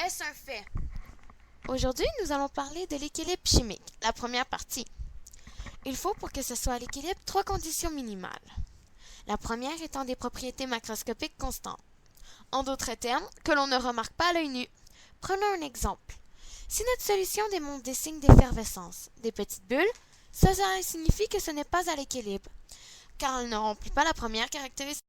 Est-ce un fait? Aujourd'hui, nous allons parler de l'équilibre chimique, la première partie. Il faut pour que ce soit à l'équilibre 3 conditions minimales. La première étant des propriétés macroscopiques constantes. En d'autres termes, que l'on ne remarque pas à l'œil nu. Prenons un exemple. Si notre solution démontre des signes d'effervescence, des petites bulles, cela signifie que ce n'est pas à l'équilibre, car elle ne remplit pas la première caractéristique.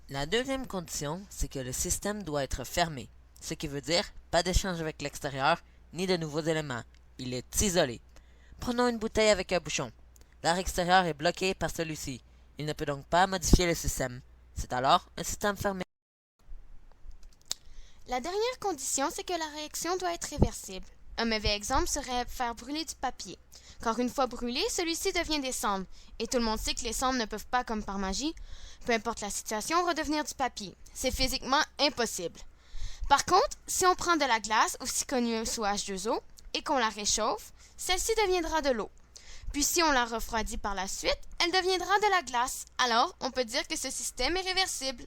La deuxième condition, c'est que le système doit être fermé, ce qui veut dire pas d'échange avec l'extérieur, ni de nouveaux éléments. Il est isolé. Prenons une bouteille avec un bouchon. L'air extérieur est bloqué par celui-ci. Il ne peut donc pas modifier le système. C'est alors un système fermé. La dernière condition, c'est que la réaction doit être réversible. Un mauvais exemple serait faire brûler du papier. Car une fois brûlé, celui-ci devient des cendres. Et tout le monde sait que les cendres ne peuvent pas, comme par magie, peu importe la situation, redevenir du papier. C'est physiquement impossible. Par contre, si on prend de la glace, aussi connue sous H2O, et qu'on la réchauffe, celle-ci deviendra de l'eau. Puis si on la refroidit par la suite, elle deviendra de la glace. Alors, on peut dire que ce système est réversible.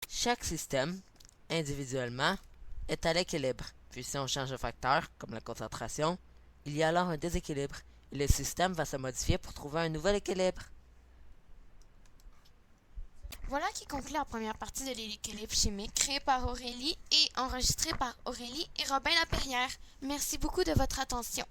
Chaque système, individuellement, est à l'équilibre. Puis si on change de facteur, comme la concentration, il y a alors un déséquilibre et le système va se modifier pour trouver un nouvel équilibre. Voilà qui conclut la première partie de l'équilibre chimique créée par Aurélie et enregistrée par Aurélie et Robin Lapérière. Merci beaucoup de votre attention.